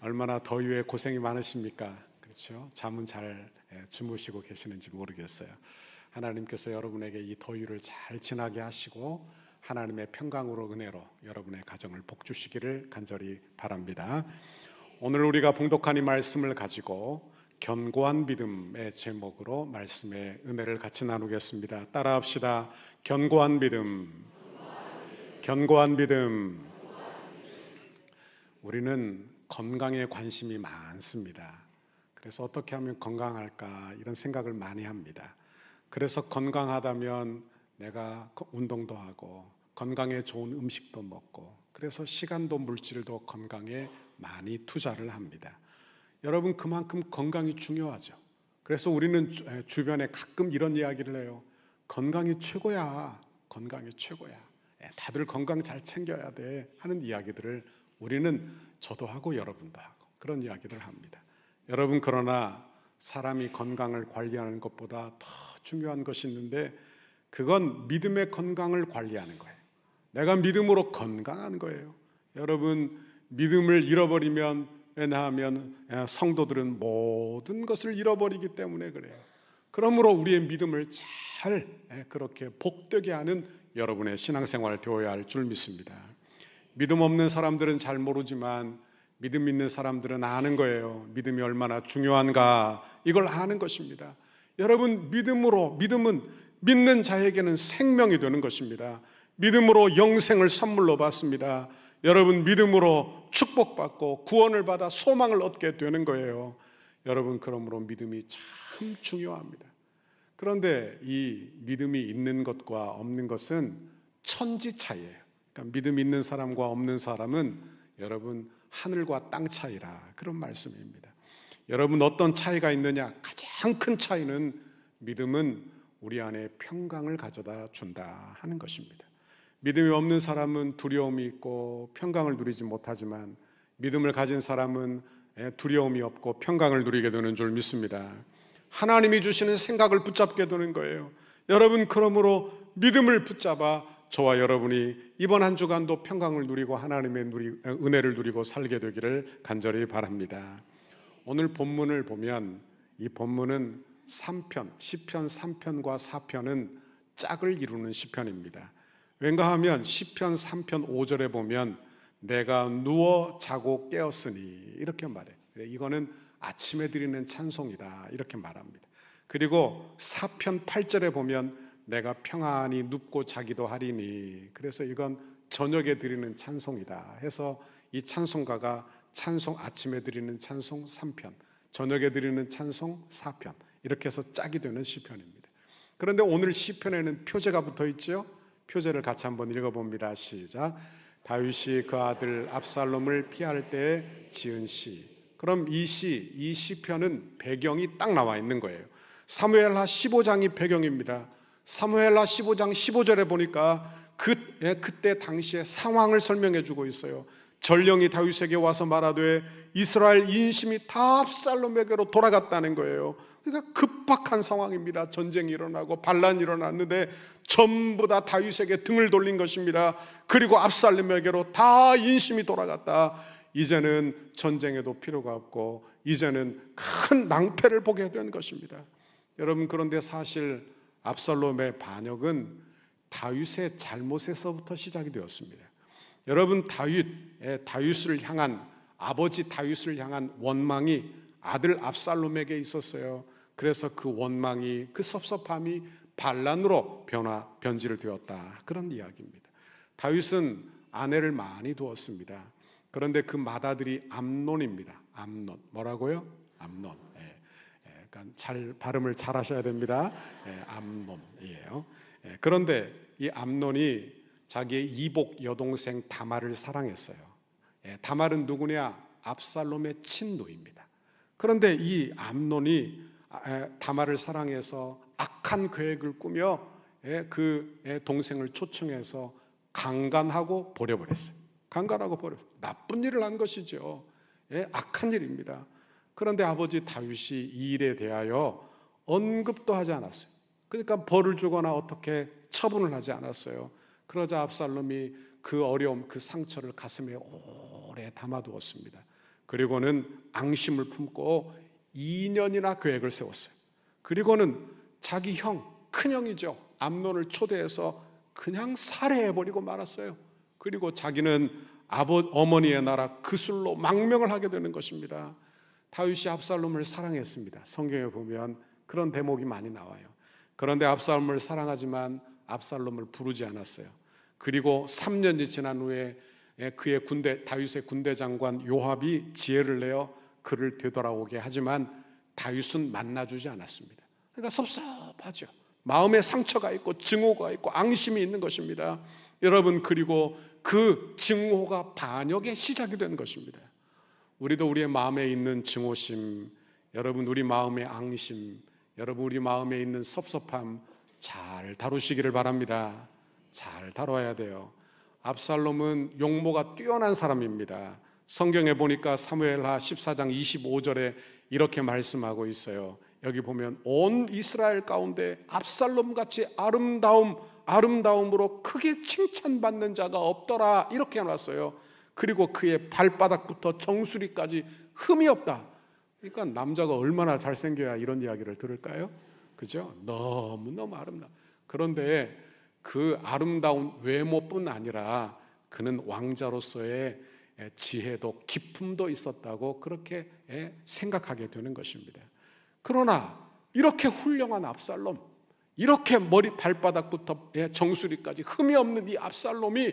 얼마나 더위에 고생이 많으십니까? 그렇죠? 잠은 잘 주무시고 계시는지 모르겠어요. 하나님께서 여러분에게 이 더위를 잘 지나게 하시고 하나님의 평강으로 은혜로 여러분의 가정을 복주시기를 간절히 바랍니다. 오늘 우리가 봉독한 이 말씀을 가지고 견고한 믿음의 제목으로 말씀의 은혜를 같이 나누겠습니다. 따라합시다. 견고한 믿음. 견고한 믿음. 우리는 건강에 관심이 많습니다. 그래서 어떻게 하면 건강할까 이런 생각을 많이 합니다. 그래서 건강하다면 내가 운동도 하고 건강에 좋은 음식도 먹고 그래서 시간도 물질도 건강에 많이 투자를 합니다. 여러분, 그만큼 건강이 중요하죠. 그래서 우리는 주변에 가끔 이런 이야기를 해요. 건강이 최고야. 건강이 최고야. 다들 건강 잘 챙겨야 돼 하는 이야기들을 우리는 저도 하고 여러분도 하고 그런 이야기를 합니다. 여러분, 그러나 사람이 건강을 관리하는 것보다 더 중요한 것이 있는데 그건 믿음의 건강을 관리하는 거예요. 내가 믿음으로 건강한 거예요. 여러분, 믿음을 잃어버리면 왜냐하면 성도들은 모든 것을 잃어버리기 때문에 그래요. 그러므로 우리의 믿음을 잘 그렇게 복되게 하는 여러분의 신앙생활을 되어야 할 줄 믿습니다. 믿음 없는 사람들은 잘 모르지만 믿음 있는 사람들은 아는 거예요. 믿음이 얼마나 중요한가 이걸 아는 것입니다. 여러분, 믿음은 믿는 자에게는 생명이 되는 것입니다. 믿음으로 영생을 선물로 받습니다. 여러분, 믿음으로 축복받고 구원을 받아 소망을 얻게 되는 거예요. 여러분, 그러므로 믿음이 참 중요합니다. 그런데 이 믿음이 있는 것과 없는 것은 천지 차이예요. 그러니까 믿음 있는 사람과 없는 사람은 여러분 하늘과 땅 차이라 그런 말씀입니다. 여러분, 어떤 차이가 있느냐? 가장 큰 차이는 믿음은 우리 안에 평강을 가져다 준다 하는 것입니다. 믿음이 없는 사람은 두려움이 있고 평강을 누리지 못하지만 믿음을 가진 사람은 두려움이 없고 평강을 누리게 되는 줄 믿습니다. 하나님이 주시는 생각을 붙잡게 되는 거예요. 여러분, 그러므로 믿음을 붙잡아 저와 여러분이 이번 한 주간도 평강을 누리고 하나님의 은혜를 누리고 살게 되기를 간절히 바랍니다. 오늘 본문을 보면 이 본문은 3편, 시편 3편과 4편은 짝을 이루는 시편입니다. 왠가 하면 시편 3편 5절에 보면 내가 누워 자고 깨었으니 이렇게 말해요. 이거는 아침에 드리는 찬송이다 이렇게 말합니다. 그리고 4편 8절에 보면 내가 평안히 눕고 자기도 하리니 그래서 이건 저녁에 드리는 찬송이다 해서 이 찬송가가 아침에 드리는 찬송 3편, 저녁에 드리는 찬송 4편 이렇게 해서 짝이 되는 시편입니다. 그런데 오늘 시편에는 표제가 붙어 있죠. 표제를 같이 한번 읽어봅니다. 시작. 다윗이 그 아들 압살롬을 피할 때에 지은 시. 그럼 이 시편은 배경이 딱 나와 있는 거예요. 사무엘하 15장이 배경입니다. 사무엘하 15장 15절에 보니까 그때 당시의 상황을 설명해 주고 있어요. 전령이 다윗에게 와서 말하되 이스라엘 인심이 다 압살롬에게로 돌아갔다는 거예요. 그러니까 급박한 상황입니다. 전쟁이 일어나고 반란이 일어났는데 전부 다 다윗에게 등을 돌린 것입니다. 그리고 압살롬에게로 다 인심이 돌아갔다. 이제는 전쟁에도 필요가 없고 이제는 큰 낭패를 보게 된 것입니다. 여러분, 그런데 사실 압살롬의 반역은 다윗의 잘못에서부터 시작이 되었습니다. 여러분, 다윗을 향한 아버지 다윗을 향한 원망이 아들 압살롬에게 있었어요. 그래서 그 원망이 그 섭섭함이 반란으로 변질을 되었다 그런 이야기입니다. 다윗은 아내를 많이 두었습니다. 그런데 그 맏아들이 암논입니다. 암논 뭐라고요? 암논. 그러니까 발음을 잘 하셔야 됩니다. 암논이에요. 그런데 이 암논이 자기의 이복 여동생 다말을 사랑했어요. 다말은 누구냐? 압살롬의 친노입니다. 그런데 이 암논이 다말을 사랑해서 악한 계획을 꾸며 그 동생을 초청해서 강간하고 버려버렸어요. 나쁜 일을 한 것이죠. 악한 일입니다. 그런데 아버지 다윗이 이 일에 대하여 언급도 하지 않았어요. 그러니까 벌을 주거나 어떻게 처분을 하지 않았어요. 그러자 압살롬이 그 어려움, 그 상처를 가슴에 오래 담아두었습니다. 그리고는 앙심을 품고 2년이나 계획을 세웠어요. 그리고는 자기 형, 큰형이죠, 암논을 초대해서 그냥 살해해버리고 말았어요. 그리고 자기는 어머니의 나라 그술로 망명을 하게 되는 것입니다. 다윗이 압살롬을 사랑했습니다. 성경에 보면 그런 대목이 많이 나와요. 그런데 압살롬을 사랑하지만 압살롬을 부르지 않았어요. 그리고 3년이 지난 후에 그의 다윗의 군대 장관 요압이 지혜를 내어 그를 되돌아오게 하지만 다윗은 만나주지 않았습니다. 그러니까 섭섭하죠. 마음에 상처가 있고 증오가 있고 앙심이 있는 것입니다. 여러분, 그리고 그 증오가 반역의 시작이 된 것입니다. 우리도 우리의 마음에 있는 증오심, 여러분 우리 마음의 앙심, 여러분 우리 마음에 있는 섭섭함 잘 다루시기를 바랍니다. 잘 다뤄야 돼요. 압살롬은 용모가 뛰어난 사람입니다. 성경에 보니까 사무엘하 14장 25절에 이렇게 말씀하고 있어요. 여기 보면 온 이스라엘 가운데 압살롬같이 아름다움으로 크게 칭찬받는 자가 없더라, 이렇게 해놨어요. 그리고 그의 발바닥부터 정수리까지 흠이 없다. 그러니까 남자가 얼마나 잘생겨야 이런 이야기를 들을까요? 그죠? 너무너무 아름다워. 그런데 그 아름다운 외모뿐 아니라 그는 왕자로서의 지혜도 깊음도 있었다고 그렇게 생각하게 되는 것입니다. 그러나 이렇게 훌륭한 압살롬, 이렇게 머리 발바닥부터 정수리까지 흠이 없는 이 압살롬이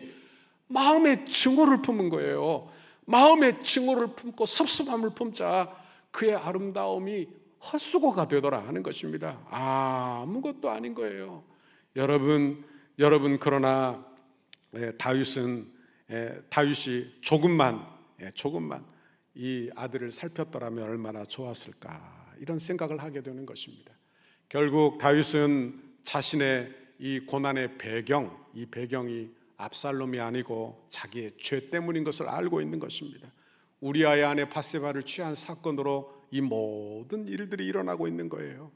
마음의 증오를 품은 거예요. 마음의 증오를 품고 섭섭함을 품자 그의 아름다움이 헛수고가 되더라 하는 것입니다. 아무것도 아닌 거예요. 여러분 그러나 다윗이 조금만 이 아들을 살폈더라면 얼마나 좋았을까, 이런 생각을 하게 되는 것입니다. 결국 다윗은 자신의 이 고난의 이 배경이 압살롬이 아니고 자기의 죄 때문인 것을 알고 있는 것입니다. 우리아의 아내 밧세바를 취한 사건으로 이 모든 일들이 일어나고 있는 거예요.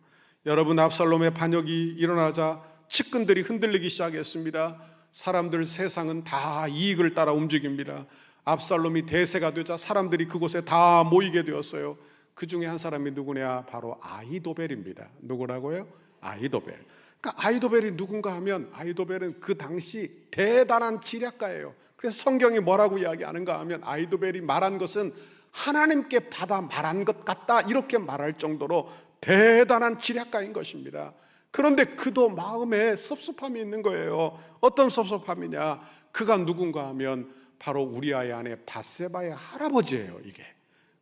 여러분, 압살롬의 반역이 일어나자 측근들이 흔들리기 시작했습니다. 사람들, 세상은 다 이익을 따라 움직입니다. 압살롬이 대세가 되자 사람들이 그곳에 다 모이게 되었어요. 그 중에 한 사람이 누구냐? 바로 아히도벨입니다. 누구라고요? 아히도벨. 그러니까 아히도벨이 누군가 하면 아히도벨은 그 당시 대단한 지략가예요. 그래서 성경이 뭐라고 이야기하는가 하면 아히도벨이 말한 것은 하나님께 받아 말한 것 같다, 이렇게 말할 정도로 대단한 지략가인 것입니다. 그런데 그도 마음에 섭섭함이 있는 거예요. 어떤 섭섭함이냐? 그가 누군가 하면 바로 우리아의 아내 밧세바의 할아버지예요. 이게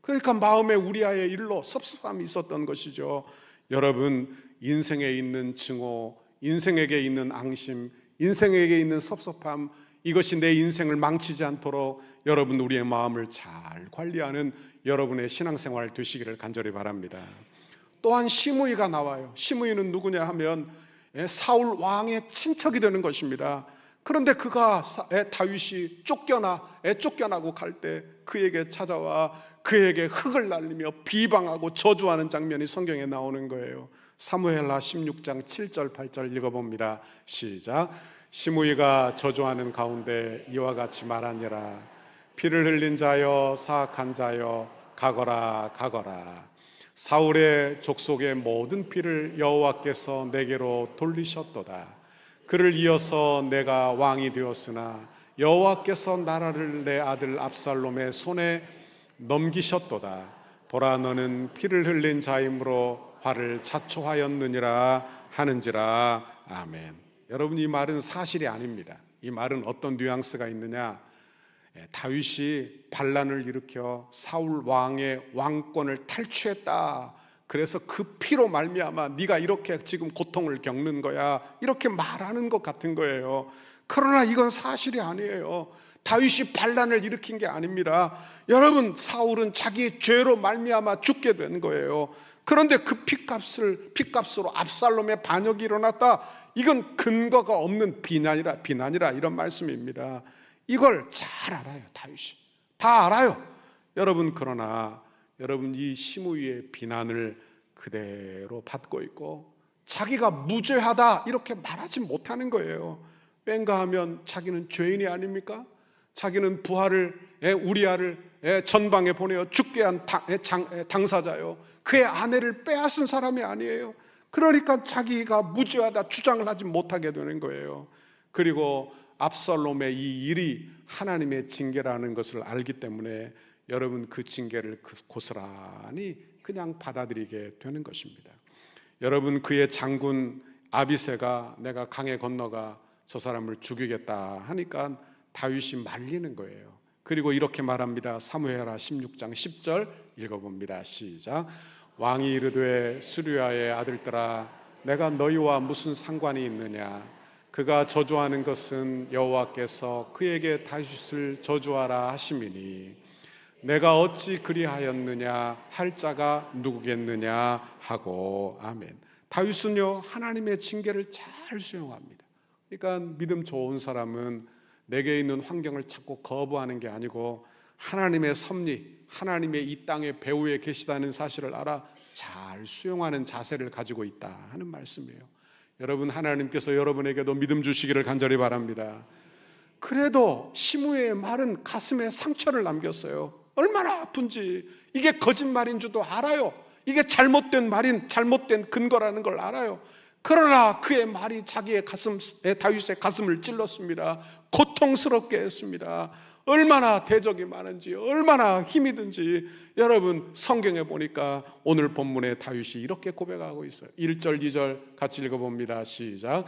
그러니까 마음에 우리아의 일로 섭섭함이 있었던 것이죠. 여러분, 인생에 있는 증오, 인생에게 있는 앙심, 인생에게 있는 섭섭함, 이것이 내 인생을 망치지 않도록 여러분 우리의 마음을 잘 관리하는 여러분의 신앙생활 되시기를 간절히 바랍니다. 또한 시므이가 나와요. 시므이는 누구냐 하면 사울 왕의 친척이 되는 것입니다. 그런데 그가 다윗이 쫓겨나고 갈 때 그에게 찾아와 그에게 흙을 날리며 비방하고 저주하는 장면이 성경에 나오는 거예요. 사무엘하 16장 7절 8절 읽어봅니다. 시작. 시므이가 저주하는 가운데 이와 같이 말하니라. 피를 흘린 자여, 사악한 자여, 가거라 가거라. 사울의 족속의 모든 피를 여호와께서 내게로 돌리셨도다. 그를 이어서 내가 왕이 되었으나 여호와께서 나라를 내 아들 압살롬의 손에 넘기셨도다. 보라, 너는 피를 흘린 자이므로 화를 자초하였느니라 하는지라. 아멘. 여러분, 이 말은 사실이 아닙니다. 이 말은 어떤 뉘앙스가 있느냐? 다윗이 반란을 일으켜 사울 왕의 왕권을 탈취했다. 그래서 그 피로 말미암아 네가 이렇게 지금 고통을 겪는 거야, 이렇게 말하는 것 같은 거예요. 그러나 이건 사실이 아니에요. 다윗이 반란을 일으킨 게 아닙니다. 여러분, 사울은 자기의 죄로 말미암아 죽게 된 거예요. 그런데 그 피값으로 압살롬의 반역이 일어났다. 이건 근거가 없는 비난이라 이런 말씀입니다. 이걸 잘 알아요. 다윗이 다 알아요. 여러분, 그러나 여러분, 이 시므이의 비난을 그대로 받고 있고 자기가 무죄하다 이렇게 말하지 못하는 거예요. 왠가 하면 자기는 죄인이 아닙니까? 자기는 부활을 우리아를 전방에 보내어 죽게 한 당사자요, 그의 아내를 빼앗은 사람이 아니에요. 그러니까 자기가 무죄하다 주장을 하지 못하게 되는 거예요. 그리고 압살롬의 이 일이 하나님의 징계라는 것을 알기 때문에 여러분 그 징계를 고스란히 그냥 받아들이게 되는 것입니다. 여러분, 그의 장군 아비새가 내가 강에 건너가 저 사람을 죽이겠다 하니까 다윗이 말리는 거예요. 그리고 이렇게 말합니다. 사무엘하 16장 10절 읽어봅니다. 시작. 왕이 이르되 수르야의 아들들아, 내가 너희와 무슨 상관이 있느냐? 그가 저주하는 것은 여호와께서 그에게 다윗을 저주하라 하심이니 내가 어찌 그리하였느냐 할 자가 누구겠느냐 하고. 아멘. 다윗은요, 하나님의 징계를 잘 수용합니다. 그러니까 믿음 좋은 사람은 내게 있는 환경을 자꾸 거부하는 게 아니고 하나님의 섭리, 하나님의 이 땅의 배후에 계시다는 사실을 알아 잘 수용하는 자세를 가지고 있다 하는 말씀이에요. 여러분, 하나님께서 여러분에게도 믿음 주시기를 간절히 바랍니다. 그래도 시므의 말은 가슴에 상처를 남겼어요. 얼마나 아픈지. 이게 거짓말인 줄도 알아요. 이게 잘못된 말인, 잘못된 근거라는 걸 알아요. 그러나 그의 말이 자기의 다윗의 가슴을 찔렀습니다. 고통스럽게 했습니다. 얼마나 대적이 많은지, 얼마나 힘이 든지. 여러분, 성경에 보니까 오늘 본문에 다윗이 이렇게 고백하고 있어요. 1절 2절 같이 읽어봅니다. 시작.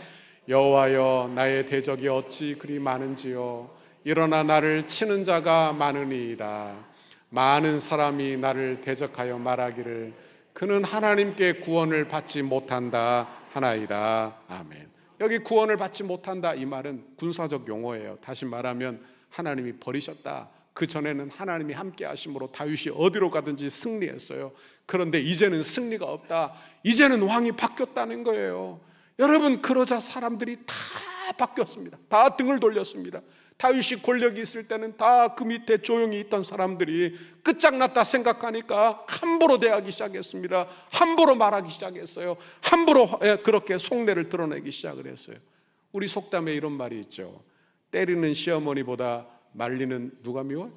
여호와여, 나의 대적이 어찌 그리 많은지요. 일어나 나를 치는 자가 많으니이다. 많은 사람이 나를 대적하여 말하기를 그는 하나님께 구원을 받지 못한다 하나이다. 아멘. 여기 구원을 받지 못한다, 이 말은 군사적 용어예요. 다시 말하면 하나님이 버리셨다. 그 전에는 하나님이 함께 하심으로 다윗이 어디로 가든지 승리했어요. 그런데 이제는 승리가 없다. 이제는 왕이 바뀌었다는 거예요. 여러분, 그러자 사람들이 다 바뀌었습니다. 다 등을 돌렸습니다. 다윗이 권력이 있을 때는 다 그 밑에 조용히 있던 사람들이 끝장났다 생각하니까 함부로 대하기 시작했습니다. 함부로 말하기 시작했어요. 함부로 그렇게 속내를 드러내기 시작을 했어요. 우리 속담에 이런 말이 있죠. 때리는 시어머니보다 말리는 누가 미워요?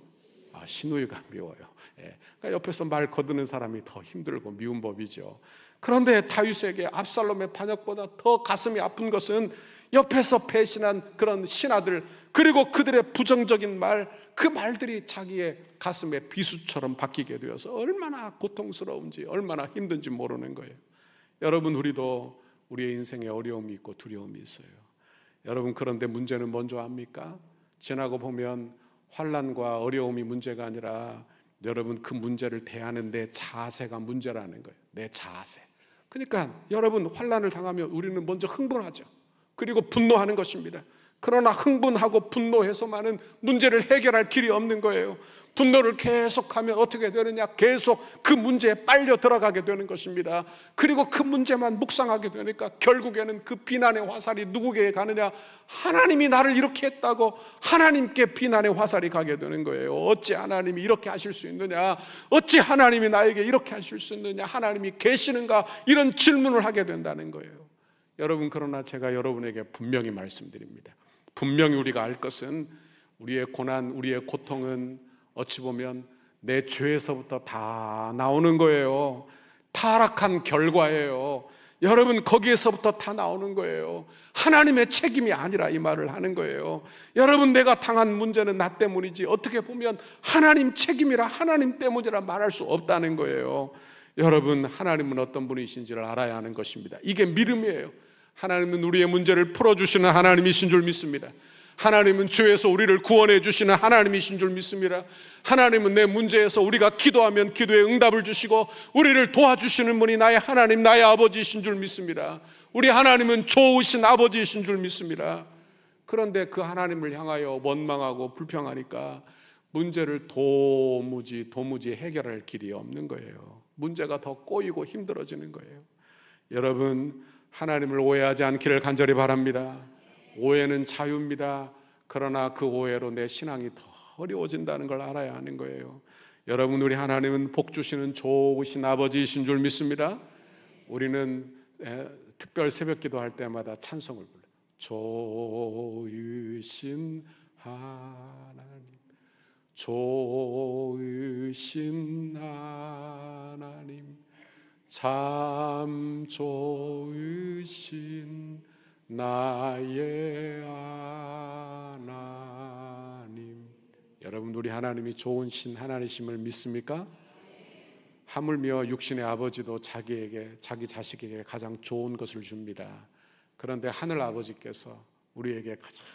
시누이가 미워요. 그러니까 옆에서 말 거두는 사람이 더 힘들고 미운 법이죠. 그런데 다윗에게 압살롬의 반역보다 더 가슴이 아픈 것은 옆에서 배신한 그런 신하들, 그리고 그들의 부정적인 말, 그 말들이 자기의 가슴에 비수처럼 박히게 되어서 얼마나 고통스러운지, 얼마나 힘든지 모르는 거예요. 여러분, 우리도 우리의 인생에 어려움이 있고 두려움이 있어요. 여러분, 그런데 문제는 뭔지 압니까? 지나고 보면 환난과 어려움이 문제가 아니라 여러분, 그 문제를 대하는 내 자세가 문제라는 거예요. 내 자세. 그러니까 여러분, 환난을 당하면 우리는 먼저 흥분하죠. 그리고 분노하는 것입니다. 그러나 흥분하고 분노해서만은 문제를 해결할 길이 없는 거예요. 분노를 계속하면 어떻게 되느냐? 계속 그 문제에 빨려 들어가게 되는 것입니다. 그리고 그 문제만 묵상하게 되니까 결국에는 그 비난의 화살이 누구에게 가느냐? 하나님이 나를 이렇게 했다고 하나님께 비난의 화살이 가게 되는 거예요. 어찌 하나님이 이렇게 하실 수 있느냐? 어찌 하나님이 나에게 이렇게 하실 수 있느냐? 하나님이 계시는가? 이런 질문을 하게 된다는 거예요. 여러분, 그러나 제가 여러분에게 분명히 말씀드립니다. 분명히 우리가 알 것은 우리의 고난, 우리의 고통은 어찌 보면 내 죄에서부터 다 나오는 거예요. 타락한 결과예요. 여러분, 거기에서부터 다 나오는 거예요. 하나님의 책임이 아니라 이 말을 하는 거예요. 여러분, 내가 당한 문제는 나 때문이지 어떻게 보면 하나님 책임이라, 하나님 때문이라 말할 수 없다는 거예요. 여러분, 하나님은 어떤 분이신지를 알아야 하는 것입니다. 이게 믿음이에요. 하나님은 우리의 문제를 풀어주시는 하나님이신 줄 믿습니다. 하나님은 죄에서 우리를 구원해 주시는 하나님이신 줄 믿습니다. 하나님은 내 문제에서 우리가 기도하면 기도에 응답을 주시고 우리를 도와주시는 분이 나의 하나님, 나의 아버지이신 줄 믿습니다. 우리 하나님은 좋으신 아버지이신 줄 믿습니다. 그런데 그 하나님을 향하여 원망하고 불평하니까 문제를 도무지 해결할 길이 없는 거예요. 문제가 더 꼬이고 힘들어지는 거예요. 여러분, 하나님을 오해하지 않기를 간절히 바랍니다. 오해는 자유입니다. 그러나 그 오해로 내 신앙이 더 어려워진다는 걸 알아야 하는 거예요. 여러분, 우리 하나님은 복 주시는 좋으신 아버지이신 줄 믿습니다. 우리는 특별 새벽 기도할 때마다 찬송을 불러요. 좋으신 하나님, 좋으신 하나님, 참 좋으신 나의 하나님. 여러분, 우리 하나님이 좋으신 하나님이심을 믿습니까? 하물며 육신의 아버지도 자기 자식에게 가장 좋은 것을 줍니다. 그런데 하늘 아버지께서 우리에게 가장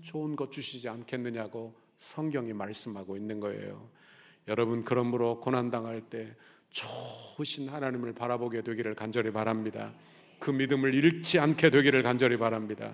좋은 것 주시지 않겠느냐고 성경이 말씀하고 있는 거예요. 여러분, 그러므로 고난당할 때 좋으신 하나님을 바라보게 되기를 간절히 바랍니다. 그 믿음을 잃지 않게 되기를 간절히 바랍니다.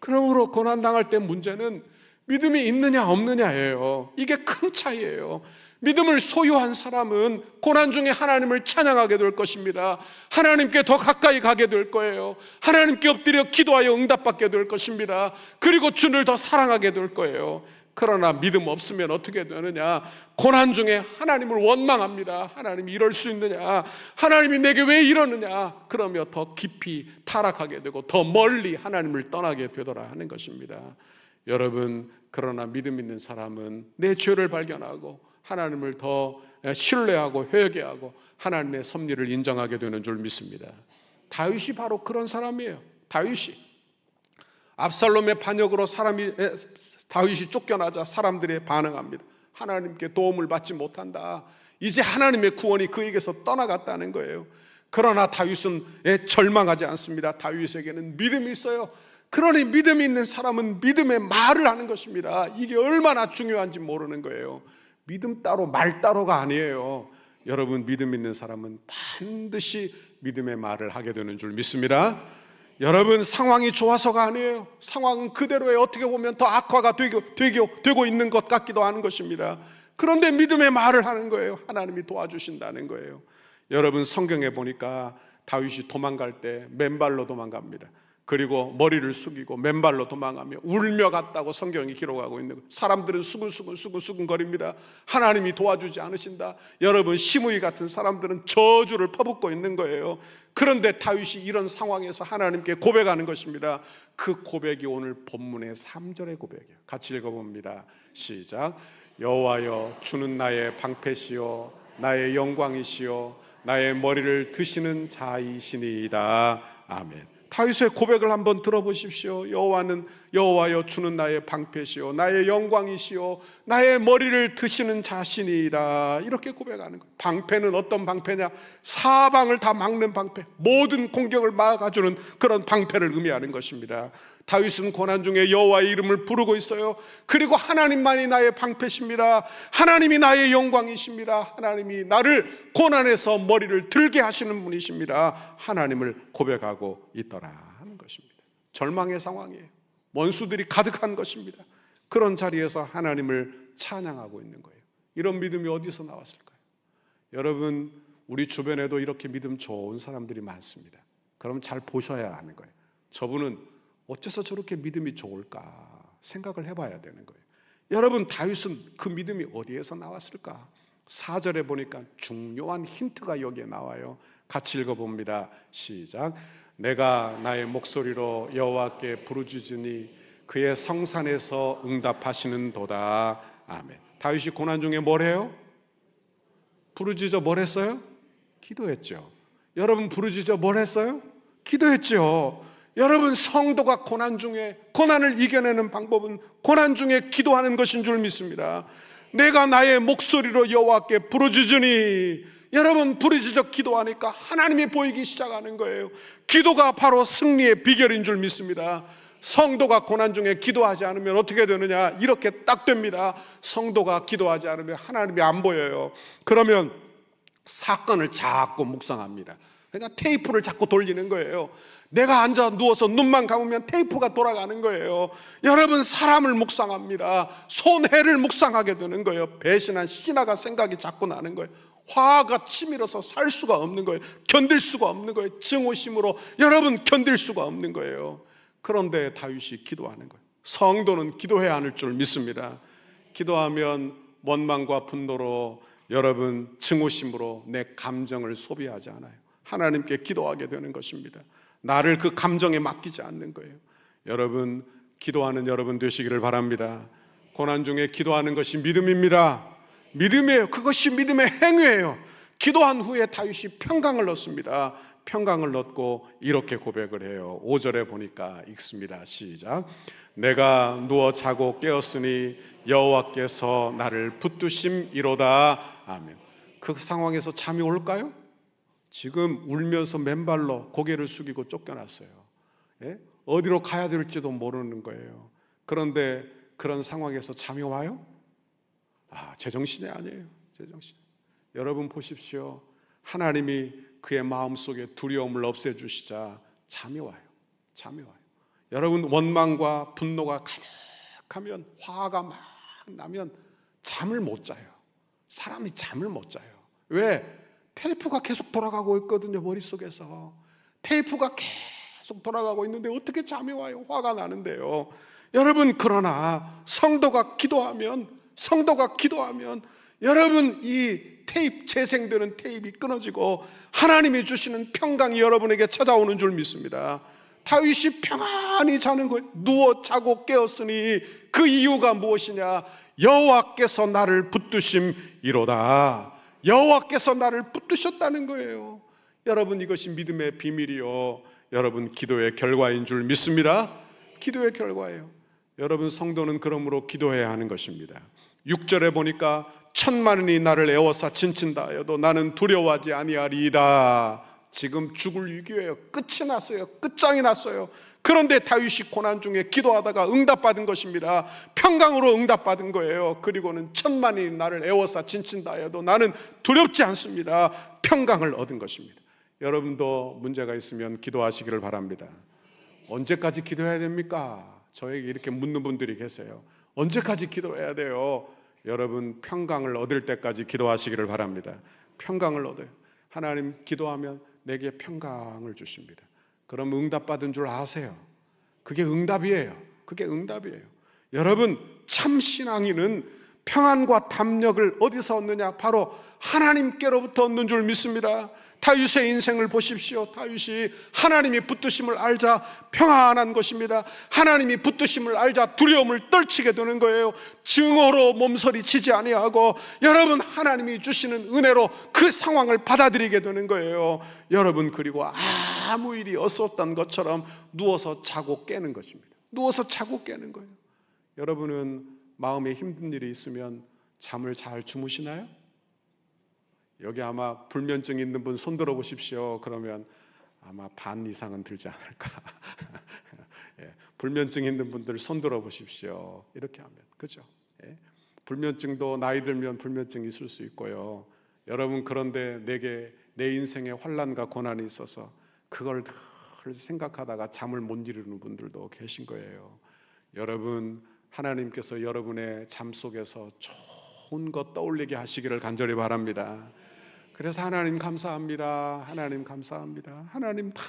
그러므로 고난당할 때 문제는 믿음이 있느냐 없느냐예요. 이게 큰 차이예요. 믿음을 소유한 사람은 고난 중에 하나님을 찬양하게 될 것입니다. 하나님께 더 가까이 가게 될 거예요. 하나님께 엎드려 기도하여 응답받게 될 것입니다. 그리고 주를 더 사랑하게 될 거예요. 그러나 믿음 없으면 어떻게 되느냐? 고난 중에 하나님을 원망합니다. 하나님이 이럴 수 있느냐? 하나님이 내게 왜 이러느냐? 그러며 더 깊이 타락하게 되고 더 멀리 하나님을 떠나게 되더라 하는 것입니다. 여러분, 그러나 믿음 있는 사람은 내 죄를 발견하고 하나님을 더 신뢰하고 회개하고 하나님의 섭리를 인정하게 되는 줄 믿습니다. 다윗이 바로 그런 사람이에요. 다윗이 압살롬의 반역으로 다윗이 쫓겨나자 사람들이 반응합니다. 하나님께 도움을 받지 못한다. 이제 하나님의 구원이 그에게서 떠나갔다는 거예요. 그러나 다윗은 절망하지 않습니다. 다윗에게는 믿음이 있어요. 그러니 믿음이 있는 사람은 믿음의 말을 하는 것입니다. 이게 얼마나 중요한지 모르는 거예요. 믿음 따로 말 따로가 아니에요. 여러분, 믿음 있는 사람은 반드시 믿음의 말을 하게 되는 줄 믿습니다. 여러분, 상황이 좋아서가 아니에요. 상황은 그대로에 어떻게 보면 더 악화가 되고 있는 것 같기도 하는 것입니다. 그런데 믿음의 말을 하는 거예요. 하나님이 도와주신다는 거예요. 여러분, 성경에 보니까 다윗이 도망갈 때 맨발로 도망갑니다. 그리고 머리를 숙이고 맨발로 도망가며 울며 갔다고 성경이 기록하고 있는 거예요. 사람들은 수근수근 거립니다. 하나님이 도와주지 않으신다. 여러분, 시므이 같은 사람들은 저주를 퍼붓고 있는 거예요. 그런데 다윗이 이런 상황에서 하나님께 고백하는 것입니다. 그 고백이 오늘 본문의 3절의 고백이에요. 같이 읽어봅니다. 시작. 여호와여, 주는 나의 방패시요 나의 영광이시요 나의 머리를 드시는 자이시니이다. 아멘. 다윗의 고백을 한번 들어보십시오. 여호와여, 주는 나의 방패시요 나의 영광이시요 나의 머리를 드시는 자신이다. 이렇게 고백하는 거예요. 방패는 어떤 방패냐? 사방을 다 막는 방패, 모든 공격을 막아주는 그런 방패를 의미하는 것입니다. 다윗은 고난 중에 여호와의 이름을 부르고 있어요. 그리고 하나님만이 나의 방패십니다. 하나님이 나의 영광이십니다. 하나님이 나를 고난에서 머리를 들게 하시는 분이십니다. 하나님을 고백하고 있더라 하는 것입니다. 절망의 상황이에요. 원수들이 가득한 것입니다. 그런 자리에서 하나님을 찬양하고 있는 거예요. 이런 믿음이 어디서 나왔을까요? 여러분, 우리 주변에도 이렇게 믿음 좋은 사람들이 많습니다. 그럼 잘 보셔야 하는 거예요. 저분은 어째서 저렇게 믿음이 좋을까 생각을 해봐야 되는 거예요. 여러분, 다윗은 그 믿음이 어디에서 나왔을까? 4절에 보니까 중요한 힌트가 여기에 나와요. 같이 읽어봅니다. 시작. 내가 나의 목소리로 여호와께 부르짖으니 그의 성산에서 응답하시는 도다. 아멘. 다윗이 고난 중에 뭘 해요? 부르짖어 뭘 했어요? 기도했죠. 여러분, 부르짖어 뭘 했어요? 기도했죠. 여러분, 성도가 고난 중에 고난을 이겨내는 방법은 고난 중에 기도하는 것인 줄 믿습니다. 내가 나의 목소리로 여호와께 부르짖으니, 여러분, 부르짖어 기도하니까 하나님이 보이기 시작하는 거예요. 기도가 바로 승리의 비결인 줄 믿습니다. 성도가 고난 중에 기도하지 않으면 어떻게 되느냐? 이렇게 딱 됩니다. 성도가 기도하지 않으면 하나님이 안 보여요. 그러면 사건을 자꾸 묵상합니다. 그러니까 테이프를 자꾸 돌리는 거예요. 내가 앉아 누워서 눈만 감으면 테이프가 돌아가는 거예요. 여러분, 사람을 묵상합니다. 손해를 묵상하게 되는 거예요. 배신한 신하가 생각이 자꾸 나는 거예요. 화가 치밀어서 살 수가 없는 거예요. 견딜 수가 없는 거예요. 증오심으로 여러분 견딜 수가 없는 거예요. 그런데 다윗이 기도하는 거예요. 성도는 기도해야 하는 줄 믿습니다. 기도하면 원망과 분노로 여러분 증오심으로 내 감정을 소비하지 않아요. 하나님께 기도하게 되는 것입니다. 나를 그 감정에 맡기지 않는 거예요. 여러분, 기도하는 여러분 되시기를 바랍니다. 고난 중에 기도하는 것이 믿음입니다. 믿음이에요. 그것이 믿음의 행위예요. 기도한 후에 다윗이 평강을 얻습니다. 평강을 얻고 이렇게 고백을 해요. 5절에 보니까 읽습니다. 시작. 내가 누워 자고 깨었으니 여호와께서 나를 붙드심이로다. 아멘. 그 상황에서 잠이 올까요? 지금 울면서 맨발로 고개를 숙이고 쫓겨났어요. 예? 어디로 가야 될지도 모르는 거예요. 그런데 그런 상황에서 잠이 와요? 제정신이 아니에요. 제정신. 여러분 보십시오. 하나님이 그의 마음속에 두려움을 없애주시자 잠이 와요. 잠이 와요. 여러분 원망과 분노가 가득하면, 화가 막 나면 잠을 못 자요. 사람이 잠을 못 자요. 왜? 테이프가 계속 돌아가고 있거든요. 머릿속에서 테이프가 계속 돌아가고 있는데 어떻게 잠이 와요? 화가 나는데요. 여러분, 그러나 성도가 기도하면 여러분 이 테이프, 재생되는 테이프가 끊어지고 하나님이 주시는 평강이 여러분에게 찾아오는 줄 믿습니다. 다윗이 평안히 자는 것, 누워 자고 깨었으니 그 이유가 무엇이냐? 여호와께서 나를 붙드심이로다. 여호와께서 나를 붙드셨다는 거예요. 여러분, 이것이 믿음의 비밀이요, 여러분 기도의 결과인 줄 믿습니다. 기도의 결과예요. 여러분, 성도는 그러므로 기도해야 하는 것입니다. 6절에 보니까 천만인이 나를 에워싸 진친다 하여도 나는 두려워하지 아니하리이다. 지금 죽을 위기예요. 끝이 났어요. 끝장이 났어요. 그런데 다윗이 고난 중에 기도하다가 응답받은 것입니다. 평강으로 응답받은 거예요. 그리고는 천만인이 나를 에워싸 진친다 하여도 나는 두렵지 않습니다. 평강을 얻은 것입니다. 여러분도 문제가 있으면 기도하시기를 바랍니다. 언제까지 기도해야 됩니까? 저에게 이렇게 묻는 분들이 계세요. 언제까지 기도해야 돼요? 여러분, 평강을 얻을 때까지 기도하시기를 바랍니다. 평강을 얻어요. 하나님, 기도하면 내게 평강을 주십니다. 그럼 응답받은 줄 아세요? 그게 응답이에요. 그게 응답이에요. 여러분, 참 신앙인은 평안과 담력을 어디서 얻느냐? 바로 하나님께로부터 얻는 줄 믿습니다. 다윗의 인생을 보십시오. 다윗이 하나님이 붙드심을 알자 평안한 것입니다. 하나님이 붙드심을 알자 두려움을 떨치게 되는 거예요. 증오로 몸서리치지 아니하고 여러분, 하나님이 주시는 은혜로 그 상황을 받아들이게 되는 거예요. 여러분, 그리고 아무 일이 없었던 것처럼 누워서 자고 깨는 것입니다. 누워서 자고 깨는 거예요. 여러분은 마음에 힘든 일이 있으면 잠을 잘 주무시나요? 여기 아마 불면증 있는 분 손 들어 보십시오. 그러면 아마 반 이상은 들지 않을까. 예, 불면증 있는 분들 손 들어 보십시오. 이렇게 하면, 그죠? 예, 불면증도 나이 들면 불면증이 있을 수 있고요. 여러분, 그런데 내게 내 인생에 환난과 고난이 있어서 그걸 늘 생각하다가 잠을 못 이루는 분들도 계신 거예요. 여러분, 하나님께서 여러분의 잠 속에서 좋은 것 떠올리게 하시기를 간절히 바랍니다. 그래서 하나님 감사합니다. 하나님 감사합니다. 하나님 다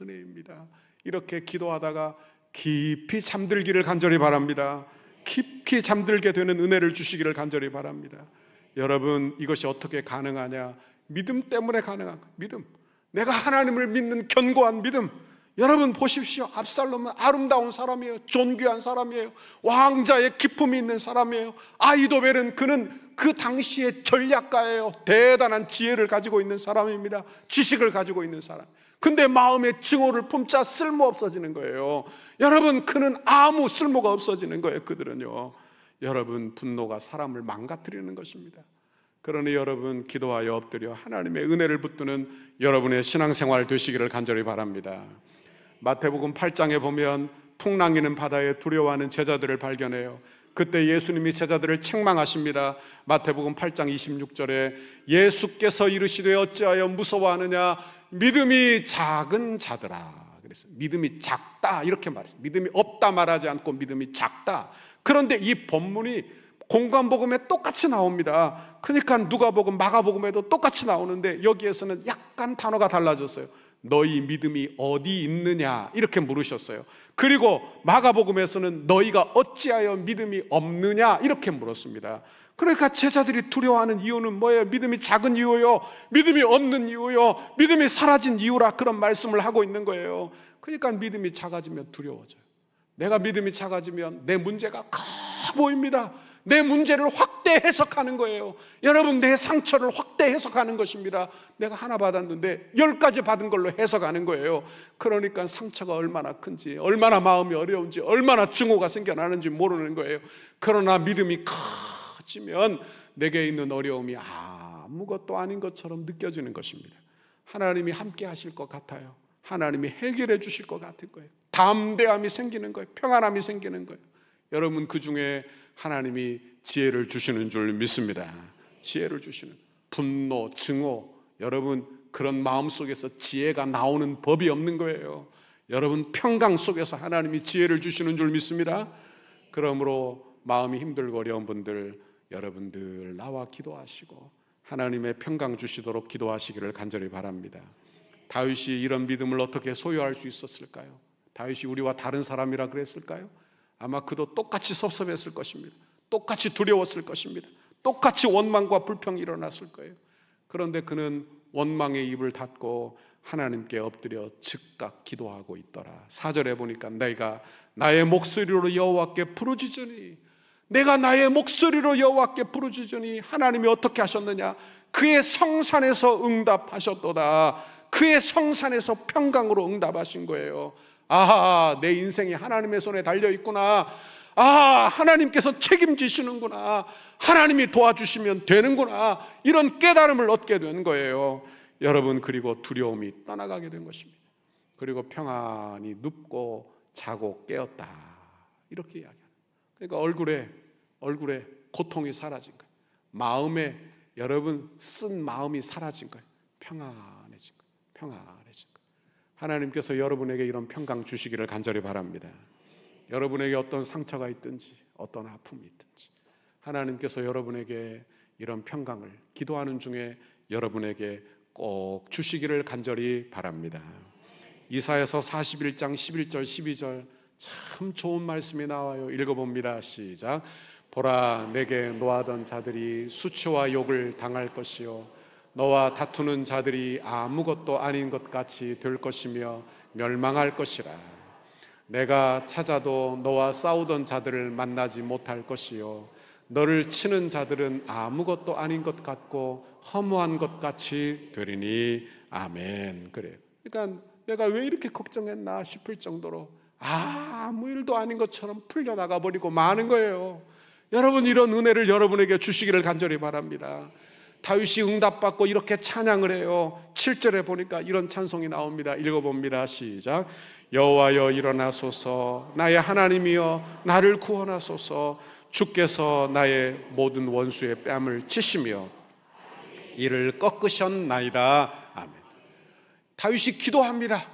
은혜입니다. 이렇게 기도하다가 깊이 잠들기를 간절히 바랍니다. 깊이 잠들게 되는 은혜를 주시기를 간절히 바랍니다. 여러분, 이것이 어떻게 가능하냐? 믿음 때문에 가능한 거예요. 믿음. 내가 하나님을 믿는 견고한 믿음. 여러분 보십시오. 압살롬은 아름다운 사람이에요. 존귀한 사람이에요. 왕자의 기품이 있는 사람이에요. 아히도벨은 그는 그 당시의 전략가예요. 대단한 지혜를 가지고 있는 사람입니다. 지식을 가지고 있는 사람. 근데 마음에 증오를 품자 쓸모 없어지는 거예요. 여러분, 그는 아무 쓸모가 없어지는 거예요. 그들은요. 여러분, 분노가 사람을 망가뜨리는 것입니다. 그러니 여러분, 기도하여 엎드려 하나님의 은혜를 붙드는 여러분의 신앙생활 되시기를 간절히 바랍니다. 마태복음 8장에 보면 풍랑이는 바다에 두려워하는 제자들을 발견해요. 그때 예수님이 제자들을 책망하십니다. 마태복음 8장 26절에 예수께서 이르시되 어찌하여 무서워하느냐? 믿음이 작은 자들아. 그래서 믿음이 작다 이렇게 말했어요. 믿음이 없다 말하지 않고 믿음이 작다. 그런데 이 본문이 공관복음에 똑같이 나옵니다. 그러니까 누가복음, 마가복음에도 똑같이 나오는데 여기에서는 약간 단어가 달라졌어요. 너희 믿음이 어디 있느냐 이렇게 물으셨어요. 그리고 마가복음에서는 너희가 어찌하여 믿음이 없느냐 이렇게 물었습니다. 그러니까 제자들이 두려워하는 이유는 뭐예요? 믿음이 작은 이유요, 믿음이 없는 이유요, 믿음이 사라진 이유라 그런 말씀을 하고 있는 거예요. 그러니까 믿음이 작아지면 두려워져요. 내가 믿음이 작아지면 내 문제가 보입니다. 내 문제를 확대 해석하는 거예요. 여러분, 내 상처를 확대 해석하는 것입니다. 내가 하나 받았는데 10가지 받은 걸로 해석하는 거예요. 그러니까 상처가 얼마나 큰지, 얼마나 마음이 어려운지, 얼마나 증오가 생겨나는지 모르는 거예요. 그러나 믿음이 커지면 내게 있는 어려움이 아무것도 아닌 것처럼 느껴지는 것입니다. 하나님이 함께 하실 것 같아요. 하나님이 해결해 주실 것 같은 거예요. 담대함이 생기는 거예요. 평안함이 생기는 거예요. 여러분, 그 중에 하나님이 지혜를 주시는 줄 믿습니다. 지혜를 주시는, 분노, 증오, 여러분 그런 마음 속에서 지혜가 나오는 법이 없는 거예요. 여러분, 평강 속에서 하나님이 지혜를 주시는 줄 믿습니다. 그러므로 마음이 힘들고 어려운 분들, 여러분들 나와 기도하시고 하나님의 평강 주시도록 기도하시기를 간절히 바랍니다. 다윗이 이런 믿음을 어떻게 소유할 수 있었을까요? 다윗이 우리와 다른 사람이라 그랬을까요? 아마 그도 똑같이 섭섭했을 것입니다. 똑같이 두려웠을 것입니다. 똑같이 원망과 불평이 일어났을 거예요. 그런데 그는 원망의 입을 닫고 하나님께 엎드려 즉각 기도하고 있더라. 4절에 보니까 내가 나의 목소리로 여호와께 부르짖으니, 내가 나의 목소리로 여호와께 부르짖으니 하나님이 어떻게 하셨느냐? 그의 성산에서 응답하셨도다. 그의 성산에서 평강으로 응답하신 거예요. 아하, 내 인생이 하나님의 손에 달려있구나. 하나님께서 책임지시는구나. 하나님이 도와주시면 되는구나. 이런 깨달음을 얻게 된 거예요. 여러분, 그리고 두려움이 떠나가게 된 것입니다. 그리고 평안이 눕고 자고 깨었다, 이렇게 이야기합니다. 그러니까 얼굴에 고통이 사라진 거예요. 마음에, 여러분 쓴 마음이 사라진 거예요. 평안해진 거예요. 평안해진 거예요. 하나님께서 여러분에게 이런 평강 주시기를 간절히 바랍니다. 여러분에게 어떤 상처가 있든지 어떤 아픔이 있든지 하나님께서 여러분에게 이런 평강을 기도하는 중에 여러분에게 꼭 주시기를 간절히 바랍니다. 이사야서 41장 11절 12절 참 좋은 말씀이 나와요. 읽어봅니다. 시작. 보라, 내게 노하던 자들이 수치와 욕을 당할 것이요 너와 다투는 자들이 아무것도 아닌 것 같이 될 것이며 멸망할 것이라. 내가 찾아도 너와 싸우던 자들을 만나지 못할 것이요 너를 치는 자들은 아무것도 아닌 것 같고 허무한 것 같이 되리니. 아멘. 그래요. 그러니까 내가 왜 이렇게 걱정했나 싶을 정도로 아무 일도 아닌 것처럼 풀려나가 버리고 마는 거예요. 여러분, 이런 은혜를 여러분에게 주시기를 간절히 바랍니다. 다윗이 응답받고 이렇게 찬양을 해요. 7절에 보니까 이런 찬송이 나옵니다. 읽어봅니다. 시작. 여호와여 일어나소서, 나의 하나님이여 나를 구원하소서. 주께서 나의 모든 원수의 뺨을 치시며 이를 꺾으셨나이다. 아멘. 다윗이 기도합니다.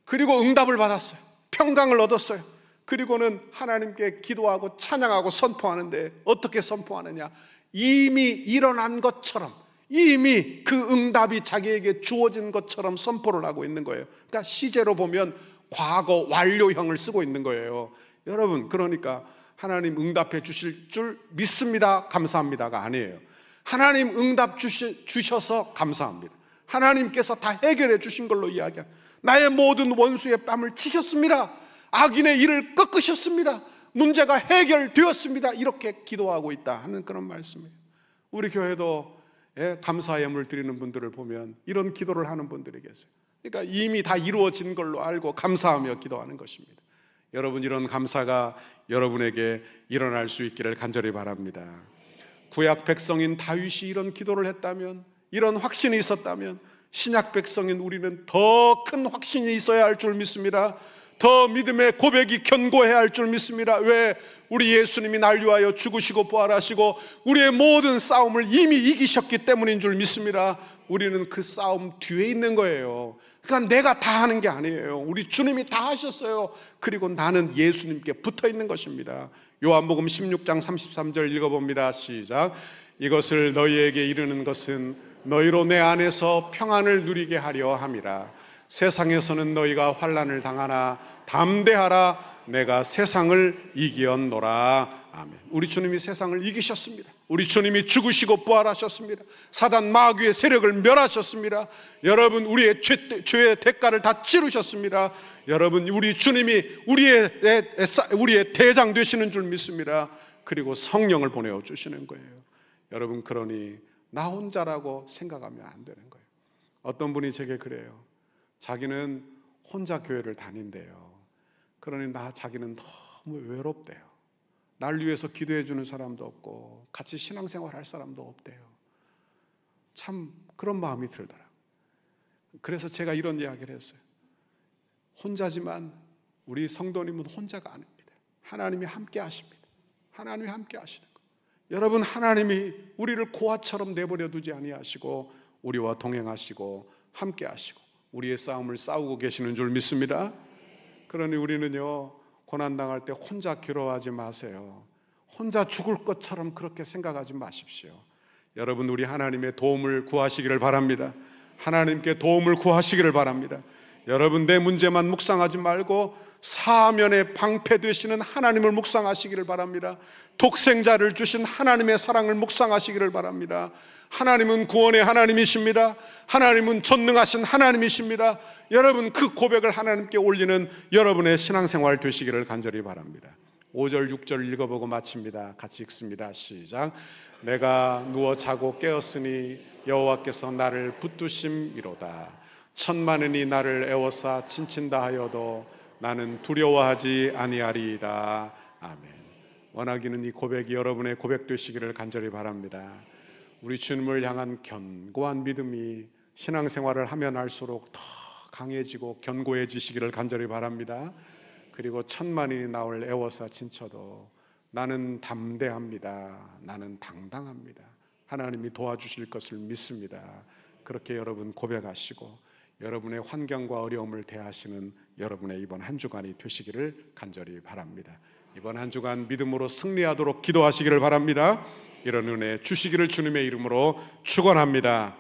그리고 응답을 받았어요. 평강을 얻었어요. 그리고는 하나님께 기도하고 찬양하고 선포하는데 어떻게 선포하느냐? 이미 일어난 것처럼, 이미 그 응답이 자기에게 주어진 것처럼 선포를 하고 있는 거예요. 그러니까 시제로 보면 과거 완료형을 쓰고 있는 거예요. 여러분, 그러니까 하나님 응답해 주실 줄 믿습니다, 감사합니다가 아니에요. 하나님 응답 주셔서 감사합니다. 하나님께서 다 해결해 주신 걸로 이야기합니다. 나의 모든 원수의 뺨을 치셨습니다. 악인의 일을 꺾으셨습니다. 문제가 해결되었습니다. 이렇게 기도하고 있다 하는 그런 말씀이에요. 우리 교회도 감사 예물 드리는 분들을 보면 이런 기도를 하는 분들이 계세요. 그러니까 이미 다 이루어진 걸로 알고 감사하며 기도하는 것입니다. 여러분, 이런 감사가 여러분에게 일어날 수 있기를 간절히 바랍니다. 구약 백성인 다윗이 이런 기도를 했다면, 이런 확신이 있었다면 신약 백성인 우리는 더 큰 확신이 있어야 할 줄 믿습니다. 더 믿음의 고백이 견고해야 할 줄 믿습니다. 왜? 우리 예수님이 날 위하여 죽으시고 부활하시고 우리의 모든 싸움을 이미 이기셨기 때문인 줄 믿습니다. 우리는 그 싸움 뒤에 있는 거예요. 그러니까 내가 다 하는 게 아니에요. 우리 주님이 다 하셨어요. 그리고 나는 예수님께 붙어 있는 것입니다. 요한복음 16장 33절 읽어봅니다. 시작. 이것을 너희에게 이르는 것은 너희로 내 안에서 평안을 누리게 하려 함이라. 세상에서는 너희가 환난을 당하나 담대하라. 내가 세상을 이기었노라. 아멘. 우리 주님이 세상을 이기셨습니다. 우리 주님이 죽으시고 부활하셨습니다. 사단 마귀의 세력을 멸하셨습니다. 여러분, 우리의 죄의 대가를 다 치르셨습니다. 여러분, 우리 주님이 우리의 대장 되시는 줄 믿습니다. 그리고 성령을 보내어 주시는 거예요. 여러분, 그러니 나 혼자라고 생각하면 안 되는 거예요. 어떤 분이 제게 그래요. 자기는 혼자 교회를 다닌대요. 그러니 자기는 너무 외롭대요. 날 위해서 기도해 주는 사람도 없고 같이 신앙생활 할 사람도 없대요. 참 그런 마음이 들더라고요. 그래서 제가 이런 이야기를 했어요. 혼자지만 우리 성도님은 혼자가 아닙니다. 하나님이 함께 하십니다. 하나님이 함께 하시는 거예요. 여러분, 하나님이 우리를 고아처럼 내버려 두지 아니하시고 우리와 동행하시고 함께 하시고 우리의 싸움을 싸우고 계시는 줄 믿습니다. 그러니 우리는요, 고난당할 때 혼자 괴로워하지 마세요. 혼자 죽을 것처럼 그렇게 생각하지 마십시오. 여러분, 우리 하나님의 도움을 구하시기를 바랍니다. 하나님께 도움을 구하시기를 바랍니다. 여러분, 내 문제만 묵상하지 말고 사면에 방패되시는 하나님을 묵상하시기를 바랍니다. 독생자를 주신 하나님의 사랑을 묵상하시기를 바랍니다. 하나님은 구원의 하나님이십니다. 하나님은 전능하신 하나님이십니다. 여러분, 그 고백을 하나님께 올리는 여러분의 신앙생활 되시기를 간절히 바랍니다. 5절 6절 읽어보고 마칩니다. 같이 읽습니다. 시작. 내가 누워 자고 깨었으니 여호와께서 나를 붙드심이로다. 천만인이 나를 애워싸 친친다 하여도 나는 두려워하지 아니하리이다. 아멘. 원하기는 이 고백이 여러분의 고백 되시기를 간절히 바랍니다. 우리 주님을 향한 견고한 믿음이 신앙생활을 하면 할수록 더 강해지고 견고해지시기를 간절히 바랍니다. 그리고 천만인이 나를 애워싸 친쳐도 나는 담대합니다. 나는 당당합니다. 하나님이 도와주실 것을 믿습니다. 그렇게 여러분 고백하시고 여러분의 환경과 어려움을 대하시는 여러분의 이번 한 주간이 되시기를 간절히 바랍니다. 이번 한 주간 믿음으로 승리하도록 기도하시기를 바랍니다. 이런 은혜 주시기를 주님의 이름으로 축원합니다.